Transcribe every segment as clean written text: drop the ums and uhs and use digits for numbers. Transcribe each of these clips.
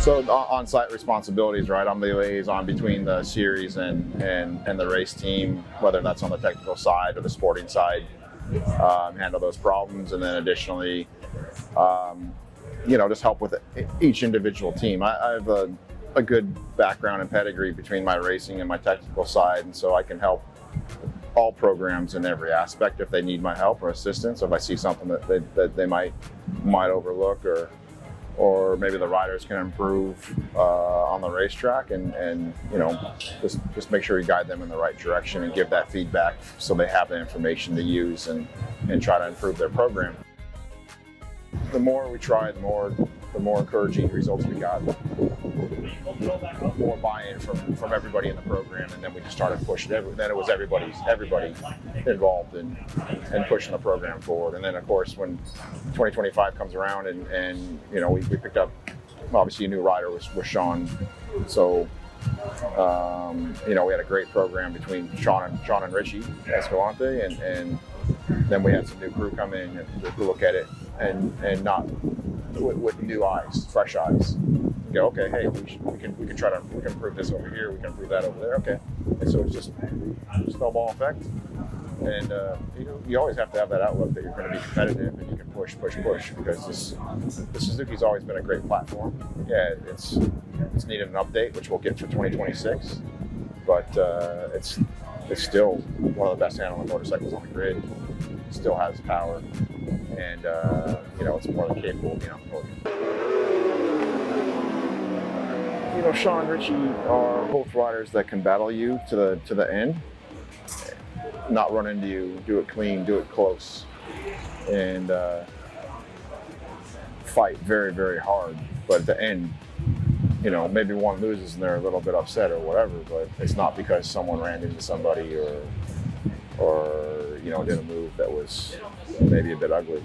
So on-site responsibilities, right? I'm the liaison between the series and the race team, whether that's on the technical side or the sporting side. Handle those problems, and then additionally, just help with each individual team. I have a good background and pedigree between my racing and my technical side, and so I can help all programs in every aspect if they need my help or assistance. If I see something that they might overlook, or maybe the riders can improve on the racetrack, and just make sure you guide them in the right direction and give that feedback so they have the information to use and try to improve their program. The more we try, the more encouraging results we got. More buy-in from everybody in the program, and then we just started pushing. Then it was everybody involved in pushing the program forward. And then, of course, when 2025 comes around, and we picked up obviously a new rider was Sean. So we had a great program between Sean and Richie Escalante, and then we had some new crew come in to look at it and not with new eyes, fresh eyes. Go, okay, hey, we can improve this over here, we can improve that over there, okay. And so it's just a snowball effect. And you always have to have that outlook that you're going to be competitive and you can push, because the Suzuki's always been a great platform. Yeah, it's needed an update, which we'll get for 2026, but it's still one of the best handling motorcycles on the grid. It still has power, and it's more than capable of being on the podium. Sean and Richie are both riders that can battle you to the end, not run into you, do it clean, do it close, and fight very, very hard. But at the end, maybe one loses and they're a little bit upset or whatever, but it's not because someone ran into somebody or did a move that was maybe a bit ugly.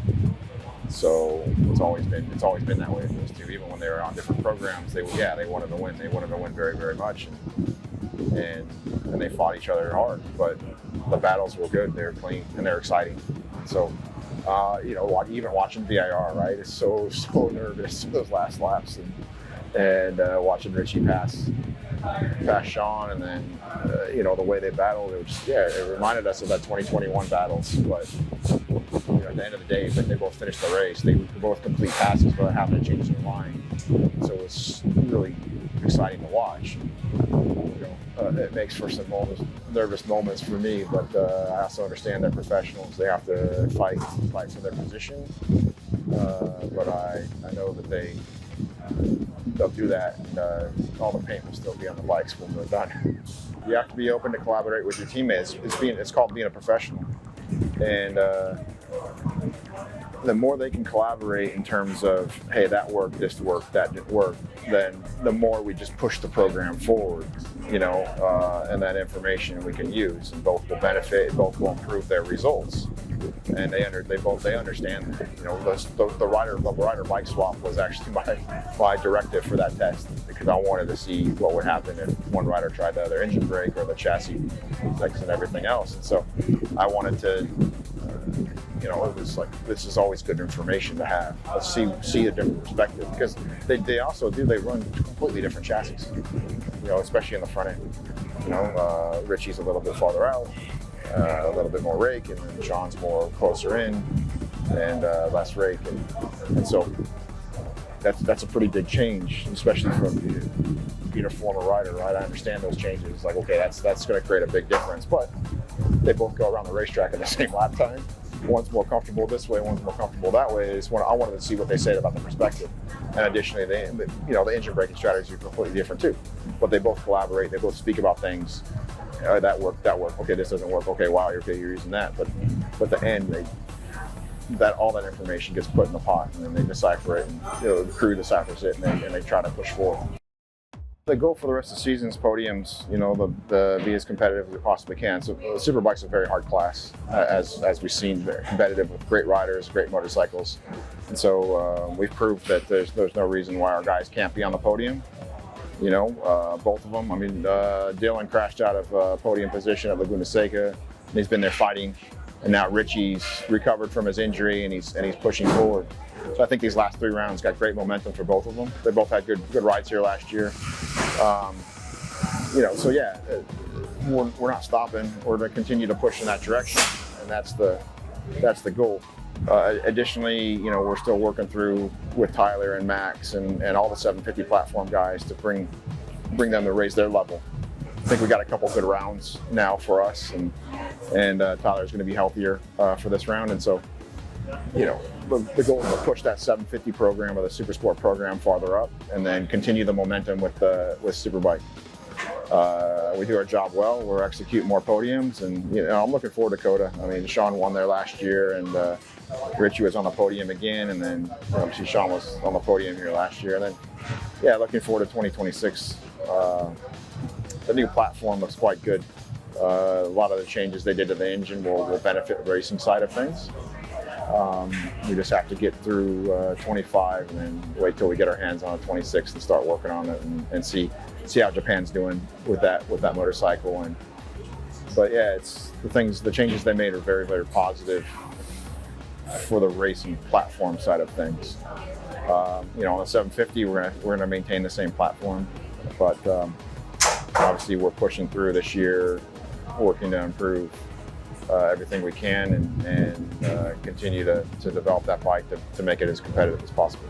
So it's always been that way with those two. Even when they were on different programs, they wanted to win. They wanted to win very, very much, and they fought each other hard. But the battles were good. They were clean and they're exciting. So even watching VIR, right? It's so nervous those last laps, and watching Richie pass Sean, and then the way they battled, it reminded us of that 2021 battles. But at the end of the day, they both finished the race. They both complete passes without having to change their line. So it's really exciting to watch. It makes for some nervous moments for me, but I also understand they're professionals. They have to fight for their position. But I know that they'll do that, and all the paint will still be on the bikes when they're done. You have to be open to collaborate with your teammates. It's called being a professional, and the more they can collaborate in terms of, hey, that worked, this worked, that didn't work, then the more we just push the program forward, and that information we can use, and both will benefit, both will improve their results. And they understand that. The rider bike swap was actually my directive for that test, because I wanted to see what would happen if one rider tried the other engine brake or the chassis fix and everything else. And so I wanted to, it was like, this is always good information to have. Let's see a different perspective, because they run completely different chassis, especially in the front end. Richie's a little bit farther out, a little bit more rake, and then Sean's more closer in and less rake, and so that's a pretty big change, especially from being a former rider, right? I understand those changes. Like, okay, that's going to create a big difference, but they both go around the racetrack in the same lap time. One's more comfortable this way, one's more comfortable that way. I wanted to see what they said about the perspective. And additionally, the engine braking strategies are completely different too. But they both collaborate. They both speak about things. That worked. Okay, this doesn't work. Okay, wow, you're using that. But at the end, all that information gets put in the pot, and then they decipher it, and the crew deciphers it, and they try to push forward. The goal for the rest of the season is podiums, the be as competitive as we possibly can. So Superbike's a very hard class, as we've seen, very competitive with great riders, great motorcycles. And so we've proved that there's no reason why our guys can't be on the podium. Both of them. Dylan crashed out of podium position at Laguna Seca. He's been there fighting and now Richie's recovered from his injury and he's pushing forward. So I think these last 3 rounds got great momentum for both of them. They both had good rides here last year. So yeah, we're not stopping. We're going to continue to push in that direction, and that's the goal. Additionally, we're still working through with Tyler and Max and all the 750 platform guys to bring them to raise their level. I think we got a couple good rounds now for us, and Tyler's going to be healthier for this round, and so the goal is to push that 750 program or the Super Sport program farther up, and then continue the momentum with Superbike. We do our job well. We're executing more podiums, and I'm looking forward to COTA. I mean, Sean won there last year, and Richie was on the podium again, and then obviously Sean was on the podium here last year, and then looking forward to 2026. The new platform looks quite good. A lot of the changes they did to the engine will benefit the racing side of things. We just have to get through 25 and then wait till we get our hands on 26 and start working on it and see how Japan's doing with that motorcycle. But yeah, the changes they made are very, very positive for the racing platform side of things. On the 750, we're gonna maintain the same platform, but obviously we're pushing through this year, working to improve everything we can and continue to develop that bike to make it as competitive as possible.